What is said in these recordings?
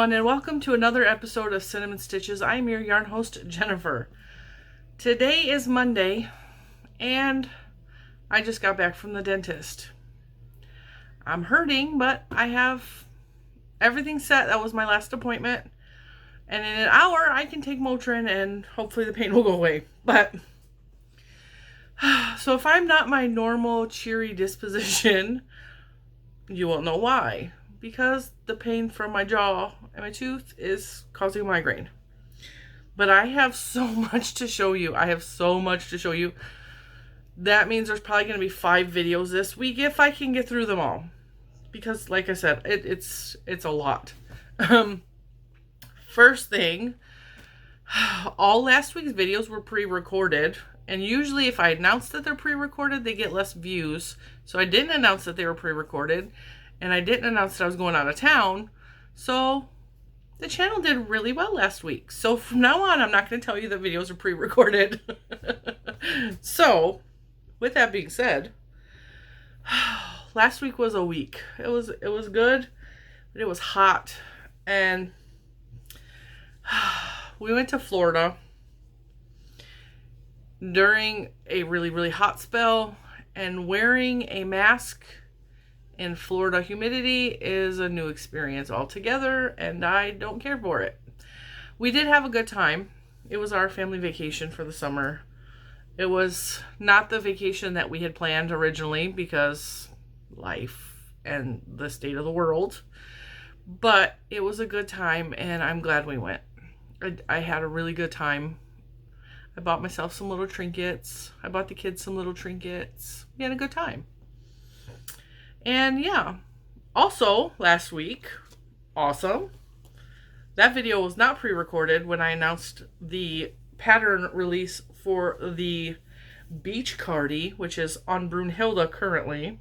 everyone, and welcome to another episode of Cinnamon Stitches. I'm your yarn host, Jennifer. Today is Monday, and I just got back from the dentist. I'm hurting, but I have everything set. That was my last appointment. And in an hour, I can take Motrin, and hopefully the pain will go away. But, so if I'm not my normal cheery disposition, you won't know why. Because the pain from my jaw and my tooth is causing a migraine. But I have so much to show you. That means there's probably going to be 5 videos this week if I can get through them all. Because, like I said, it's a lot. First thing, all last week's videos were pre-recorded. And usually if I announce that they're pre-recorded, they get less views. So I didn't announce that they were pre-recorded. And I didn't announce that I was going out of town. So the channel did really well last week. So from now on, I'm not going to tell you that videos are pre-recorded. So with that being said, last week was a week. It was good, but it was hot. And we went to Florida during a really, really hot spell, and wearing a mask in Florida humidity is a new experience altogether, and I don't care for it. We did have a good time. It was our family vacation for the summer. It was not the vacation that we had planned originally because life and the state of the world, but it was a good time, and I'm glad we went. I had a really good time. I bought myself some little trinkets. I bought the kids some little trinkets. We had a good time. And yeah, also last week, awesome. That video was not pre-recorded when I announced the pattern release for the Beach Cardi, which is on Brunhilde currently.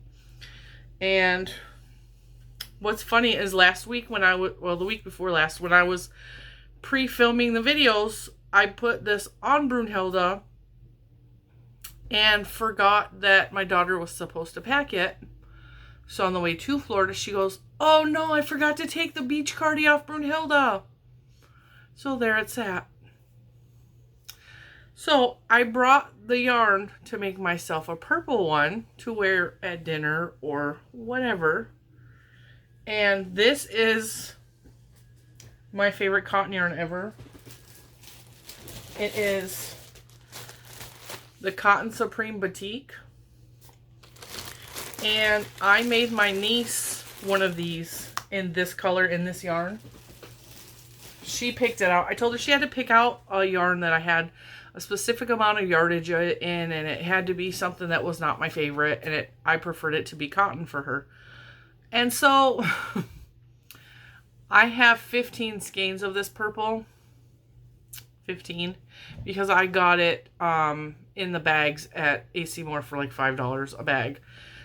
And what's funny is last week when the week before last, when I was pre-filming the videos, I put this on Brunhilde and forgot that my daughter was supposed to pack it. So on the way to Florida, she goes, "Oh no, I forgot to take the Beach Cardi off Brunhilde." So there it sat. So I brought the yarn to make myself a purple one to wear at dinner or whatever. And this is my favorite cotton yarn ever. It is the Cotton Supreme Batik. And I made my niece one of these in this color, in this yarn. She picked it out. I told her she had to pick out a yarn that I had a specific amount of yardage in, and it had to be something that was not my favorite, and I preferred it to be cotton for her. And so I have 15 skeins of this purple. 15, because I got it in the bags at AC Moore for like $5 a bag.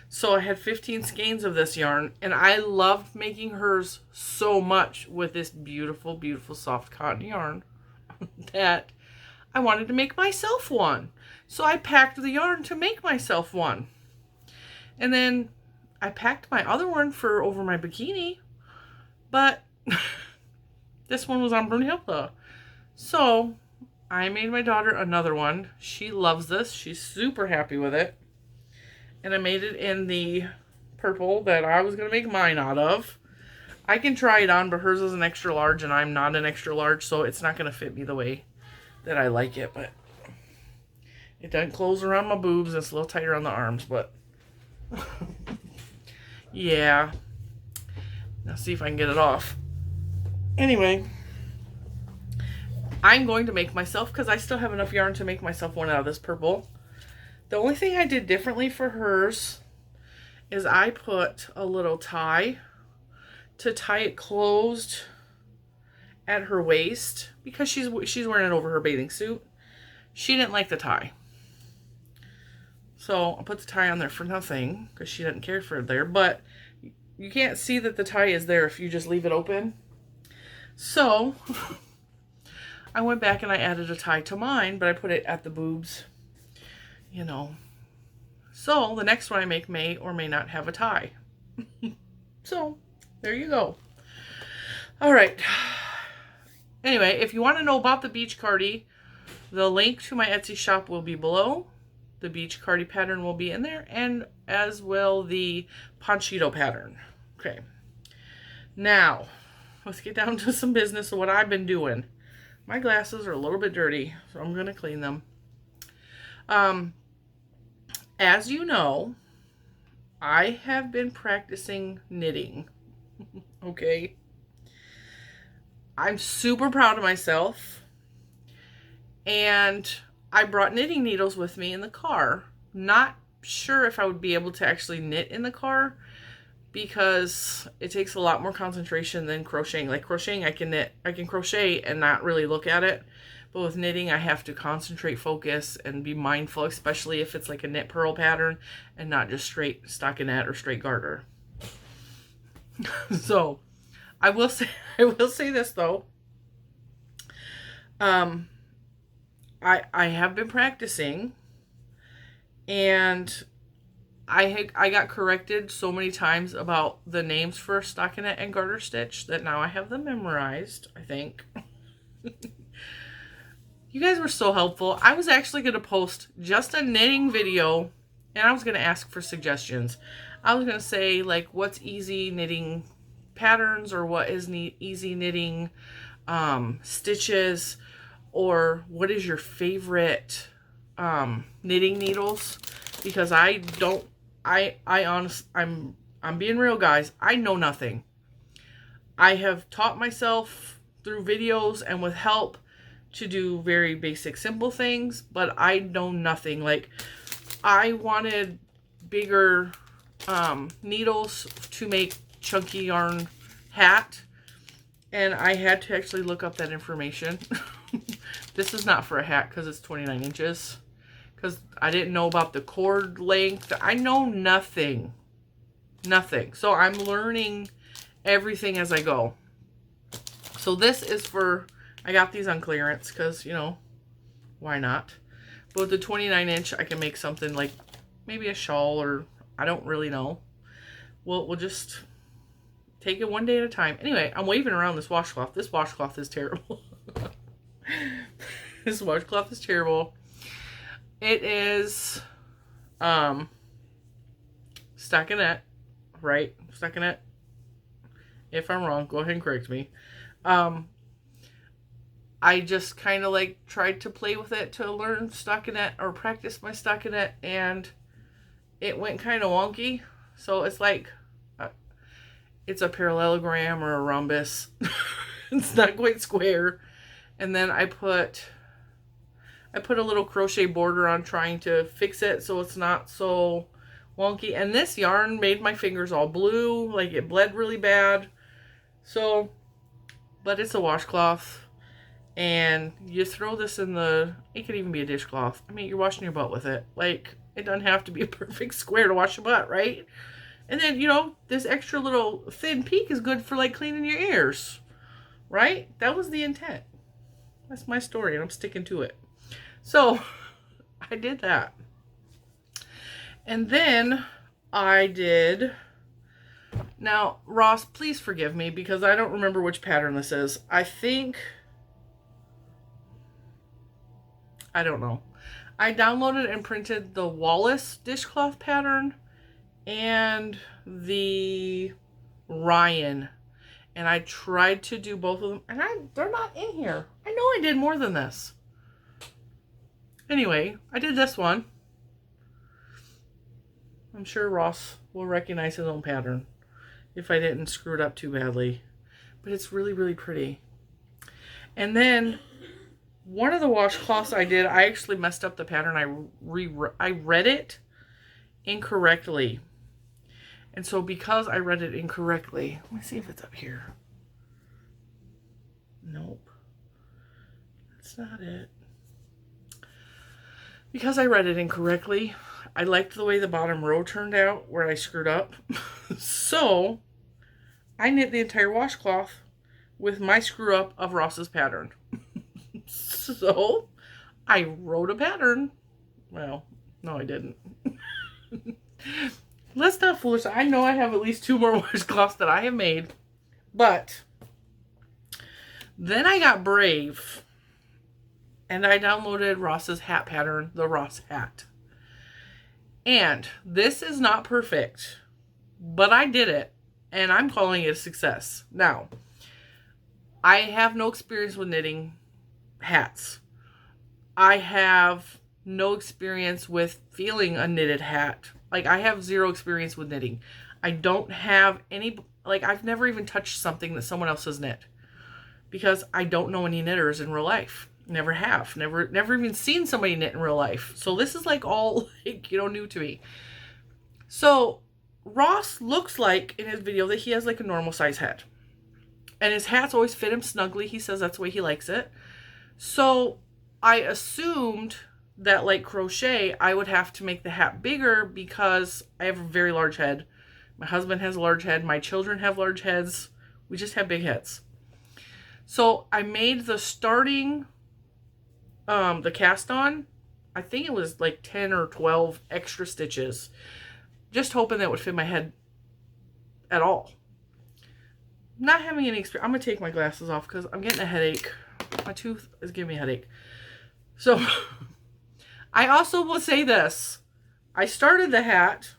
So I had 15 skeins of this yarn, and I loved making hers so much with this beautiful, beautiful soft cotton yarn that I wanted to make myself one. So I packed the yarn to make myself one. And then I packed my other one for over my bikini, but this one was on Brunhilde. So I made my daughter another one. She loves this. She's super happy with it. And I made it in the purple that I was going to make mine out of. I can try it on, but hers is an extra large, and I'm not an extra large, so it's not going to fit me the way that I like it. But it doesn't close around my boobs. It's a little tighter on the arms, but yeah. Now see if I can get it off. Anyway, I'm going to make myself, because I still have enough yarn to make myself one out of this purple. The only thing I did differently for hers is I put a little tie to tie it closed at her waist, because she's wearing it over her bathing suit. She didn't like the tie. So I put the tie on there for nothing, because she didn't care for it there. But you can't see that the tie is there if you just leave it open. So I went back and I added a tie to mine, but I put it at the boobs. You know, so the next one I make may or may not have a tie. So there you go. All right, anyway, if you want to know about the beach Cardi, the link to my Etsy shop will be below. The beach Cardi pattern will be in there, and as will the ponchito pattern. Okay. Now, let's get down to some business of what I've been doing. My glasses are a little bit dirty, so I'm going to clean them. As you know, I have been practicing knitting. Okay. I'm super proud of myself. And I brought knitting needles with me in the car. Not sure if I would be able to actually knit in the car because it takes a lot more concentration than crocheting. Like crocheting, I can crochet and not really look at it. But with knitting, I have to concentrate, focus, and be mindful, especially if it's like a knit purl pattern and not just straight stockinette or straight garter. So, I will say this though. I have been practicing, and I got corrected so many times about the names for stockinette and garter stitch that now I have them memorized, I think. You guys were so helpful. I was actually going to post just a knitting video, and I was going to ask for suggestions. I was going to say, like, what's easy knitting patterns, or what is easy knitting stitches, or what is your favorite knitting needles? Because I'm being real, guys. I know nothing. I have taught myself through videos and with help to do very basic, simple things, but I know nothing. Like, I wanted bigger needles to make chunky yarn hat, and I had to actually look up that information. This is not for a hat because it's 29 inches. Because I didn't know about the cord length. I know nothing. Nothing. So I'm learning everything as I go. So this is for, I got these on clearance because, you know, why not? But with the 29 inch, I can make something like maybe a shawl, or I don't really know. We'll just take it one day at a time. Anyway, I'm waving around this washcloth. This washcloth is terrible. This washcloth is terrible. It is stockinette, right? Stockinette. If I'm wrong, go ahead and correct me. I just kind of like tried to play with it to learn stockinette or practice my stockinette, and it went kind of wonky. So it's like it's a parallelogram or a rhombus. It's not quite square. And then I put a little crochet border on trying to fix it so it's not so wonky. And this yarn made my fingers all blue, like it bled really bad. So, but it's a washcloth, and you throw this in the, it could even be a dishcloth. I mean, you're washing your butt with it. Like, it doesn't have to be a perfect square to wash your butt, right? And then, you know, this extra little thin peak is good for like cleaning your ears, right? That was the intent. That's my story, and I'm sticking to it. So, I did that. And then I did, now, Ross, please forgive me because I don't remember which pattern this is. I think, I don't know. I downloaded and printed the Wallace dishcloth pattern and the Ryan. And I tried to do both of them, and they're not in here. I know I did more than this. Anyway, I did this one. I'm sure Ross will recognize his own pattern if I didn't screw it up too badly. But it's really, really pretty. And then one of the washcloths I did, I actually messed up the pattern. I read it incorrectly. And so because I read it incorrectly, let me see if it's up here. Nope. That's not it. Because I read it incorrectly, I liked the way the bottom row turned out where I screwed up. So I knit the entire washcloth with my screw up of Ross's pattern. So I wrote a pattern. Well, no, I didn't. Let's not foolish. I know I have at least 2 more washcloths that I have made. But Then I got brave and I downloaded Ross's hat pattern, the Ross hat. And this is not perfect, but I did it and I'm calling it a success. Now, I have no experience with knitting hats. I have no experience with feeling a knitted hat. Like, I have zero experience with knitting. I don't have any, like, I've never even touched something that someone else has knit because I don't know any knitters in real life. Never have. Never even seen somebody knit in real life. So this is like all, like, you know, new to me. So Ross looks like in his video that he has like a normal size head. And his hats always fit him snugly. He says that's the way he likes it. So I assumed that, like crochet, I would have to make the hat bigger because I have a very large head. My husband has a large head. My children have large heads. We just have big heads. So I made the starting, the cast on, I think it was like 10 or 12 extra stitches. Just hoping that would fit my head at all. Not having any experience. I'm going to take my glasses off because I'm getting a headache. My tooth is giving me a headache. So, I also will say this. I started the hat,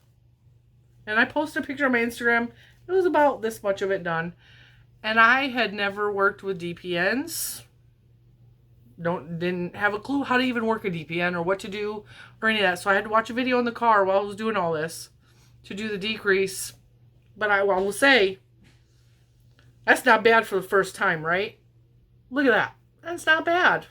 and I posted a picture on my Instagram. It was about this much of it done. And I had never worked with DPNs. Didn't have a clue how to even work a DPN or what to do or any of that. So I had to watch a video in the car while I was doing all this to do the decrease. But I will say, that's not bad for the first time, right? Look at that. That's not bad.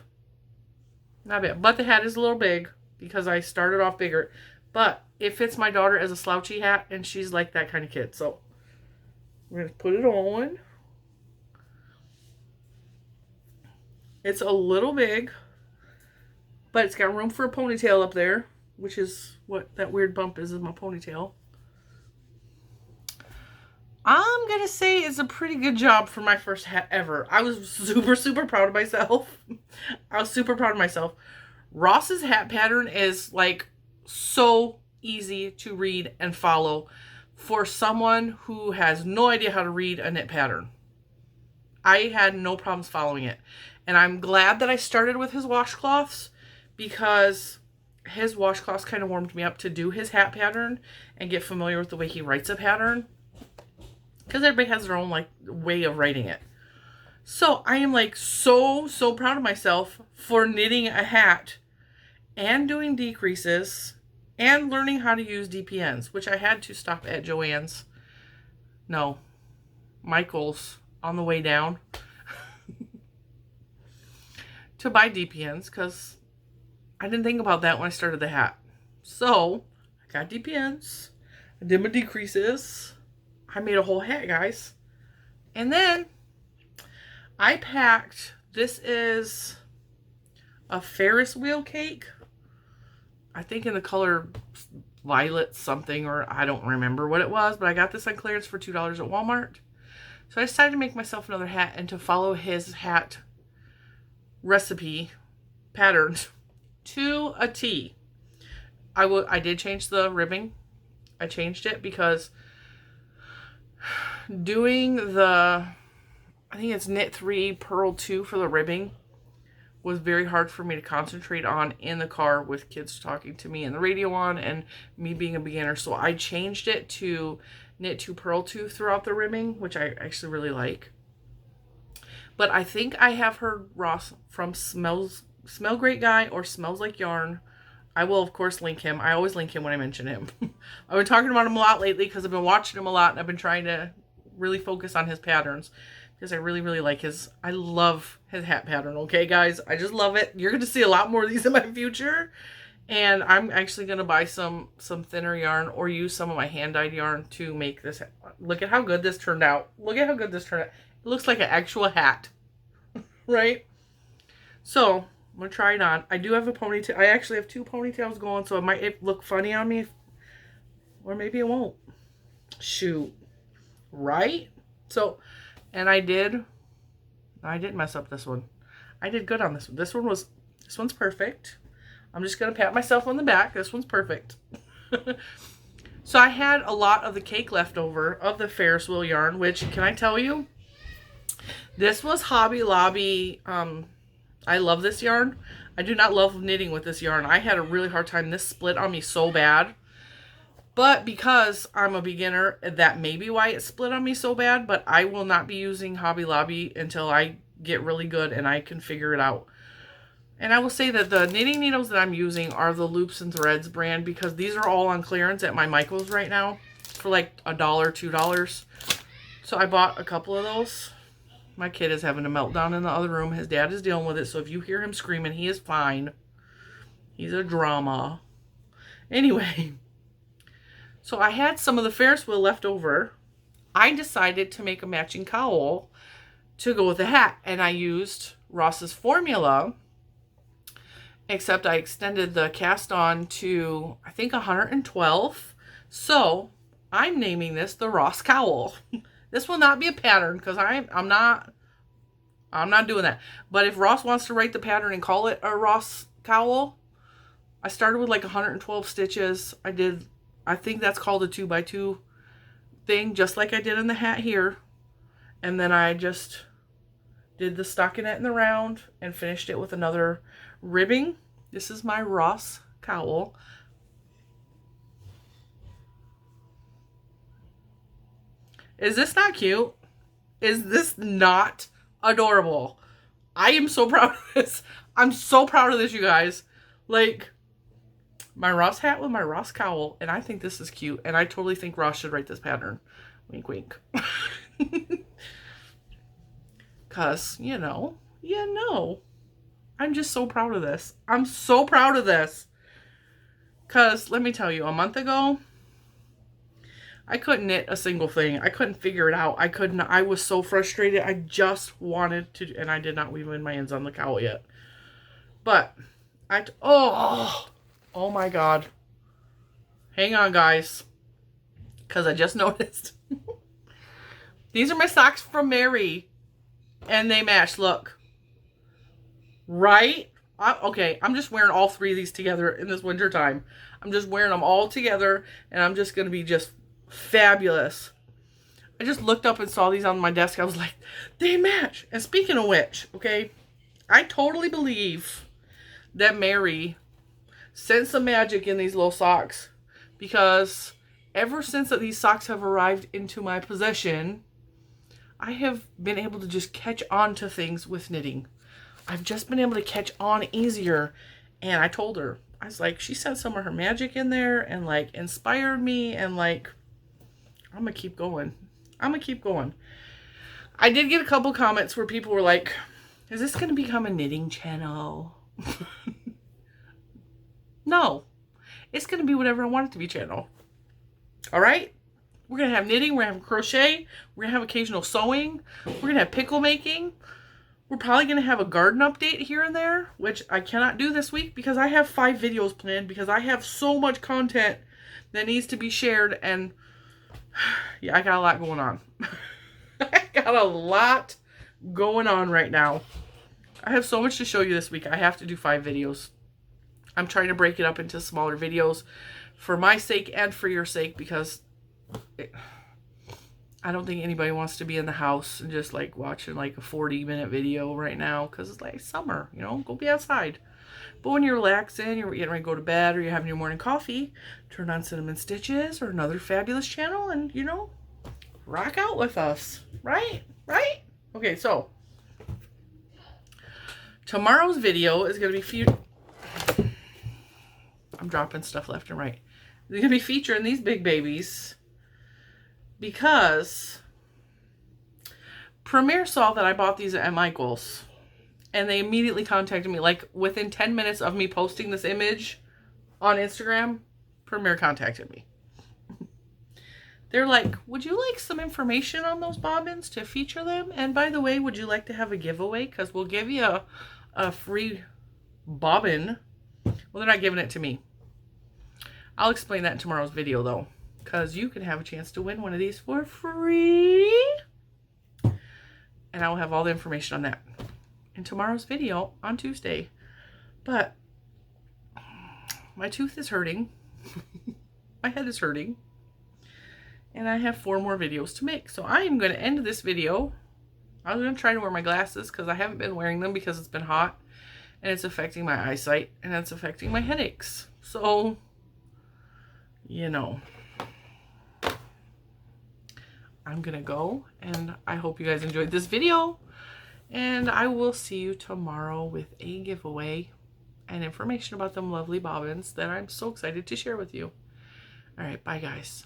Not bad. But the hat is a little big because I started off bigger. But it fits my daughter as a slouchy hat, and she's like that kind of kid. So we're going to put it on. It's a little big, but it's got room for a ponytail up there, which is what that weird bump is my ponytail. I'm going to say it's a pretty good job for my first hat ever. I was super, super proud of myself. I was super proud of myself. Ross's hat pattern is like so easy to read and follow for someone who has no idea how to read a knit pattern. I had no problems following it. And I'm glad that I started with his washcloths because his washcloths kind of warmed me up to do his hat pattern and get familiar with the way he writes a pattern. Because everybody has their own like way of writing it. So I am like so proud of myself for knitting a hat and doing decreases and learning how to use DPNs, which I had to stop at Joann's. No, Michael's on the way down to buy DPNs because I didn't think about that when I started the hat. So I got DPNs. I did my decreases. I made a whole hat, guys. And then I packed, this is a Ferris wheel cake. I think in the color violet something, or I don't remember what it was, but I got this on clearance for $2 at Walmart. So I decided to make myself another hat and to follow his hat recipe patterns to a T. I did change the ribbing. I changed it because doing the, I think it's knit 3, purl 2 for the ribbing was very hard for me to concentrate on in the car with kids talking to me and the radio on and me being a beginner. So I changed it to knit 2, purl 2 throughout the ribbing, which I actually really like. But I think I have heard Ross from Smell Great Guy or Smells Like Yarn. I will, of course, link him. I always link him when I mention him. I've been talking about him a lot lately because I've been watching him a lot and I've been trying to really focus on his patterns because I really, really like his, I love his hat pattern. Okay, guys? I just love it. You're going to see a lot more of these in my future. And I'm actually going to buy some thinner yarn or use some of my hand-dyed yarn to make this. Look at how good this turned out. Look at how good this turned out. It looks like an actual hat. Right? So, I'm going to try it on. I do have a ponytail. I actually have 2 ponytails going, so it might look funny on me. Or maybe it won't. Shoot. Right? So, and I didn't mess up this one. I did good on this one. This one's perfect. I'm just going to pat myself on the back. This one's perfect. So I had a lot of the cake left over of the Ferris wheel yarn, which, can I tell you? This was Hobby Lobby. I love this yarn. I do not love knitting with this yarn. I had a really hard time. This split on me so bad. But because I'm a beginner, that may be why it split on me so bad. But I will not be using Hobby Lobby until I get really good and I can figure it out. And I will say that the knitting needles that I'm using are the Loops and Threads brand, because these are all on clearance at my Michael's right now for like $1, $2. So I bought a couple of those. My kid is having a meltdown in the other room. His dad is dealing with it. So if you hear him screaming, he is fine. He's a drama. Anyway, so I had some of the Ferris wheel left over. I decided to make a matching cowl to go with the hat. And I used Ross's formula, except I extended the cast on to, I think, 112. So I'm naming this the Ross cowl. This will not be a pattern because I'm not doing that. But if Ross wants to write the pattern and call it a Ross cowl, I started with like 112 stitches. I think that's called a 2x2 thing, just like I did in the hat here. And then I just did the stockinette in the round and finished it with another ribbing. This is my Ross cowl. Is this not cute? Is this not adorable? I am so proud of this. I'm so proud of this, you guys. Like, my Ross hat with my Ross cowl, and I think this is cute, and I totally think Ross should write this pattern. Wink, wink. Because, you know, I'm just so proud of this. I'm so proud of this. Because, let me tell you, a month ago, I couldn't knit a single thing. I couldn't figure it out. I was so frustrated. I just wanted to, and I did not weave in my hands on the cowl yet. But, oh my God. Hang on, guys. Because I just noticed. These are my socks from Mary. And they match, look. Right? Okay, I'm just wearing all three of these together in this winter time. I'm just wearing them all together, and I'm just going to be just fabulous. I just looked up and saw these on my desk. I was like, they match. And speaking of which, okay, I totally believe that Mary sent some magic in these little socks, because ever since that these socks have arrived into my possession, I have been able to just catch on to things with knitting. I've just been able to catch on easier. And I told her, I was like, she sent some of her magic in there and like inspired me, and like, I'm gonna keep going. I'm gonna keep going. I did get a couple comments where people were like, is this gonna become a knitting channel? No, it's gonna be whatever I want it to be channel. All right, we're gonna have knitting, we're gonna have crochet, we're gonna have occasional sewing, we're gonna have pickle making. We're probably going to have a garden update here and there, which I cannot do this week because I have 5 videos planned, because I have so much content that needs to be shared. And yeah, I got a lot going on. I got a lot going on right now. I have so much to show you this week. I have to do 5 videos. I'm trying to break it up into smaller videos for my sake and for your sake, because I don't think anybody wants to be in the house and just like watching like a 40-minute video right now, because it's like summer, you know, go be outside. But when you're relaxing, you're getting ready to go to bed, or you're having your morning coffee, turn on Cinnamon Stitches or another fabulous channel and, you know, rock out with us. Right? Right? Okay, so tomorrow's video is going to be I'm dropping stuff left and right. It's going to be featuring these big babies, because Premier saw that I bought these at Michael's, and they immediately contacted me. Like within 10 minutes of me posting this image on Instagram, Premier contacted me. They're like, would you like some information on those bobbins to feature them? And by the way, would you like to have a giveaway? Because we'll give you a free bobbin. Well, they're not giving it to me. I'll explain that in tomorrow's video though, because you can have a chance to win one of these for free. And I will have all the information on that in tomorrow's video on Tuesday. But my tooth is hurting. My head is hurting. And I have 4 more videos to make. So I am going to end this video I was going to try to wear my glasses because I haven't been wearing them because it's been hot. And it's affecting my eyesight. And it's affecting my headaches. So, you know. I'm going to go. And I hope you guys enjoyed this video. And I will see you tomorrow with a giveaway and information about them lovely bobbins that I'm so excited to share with you. All right, bye guys.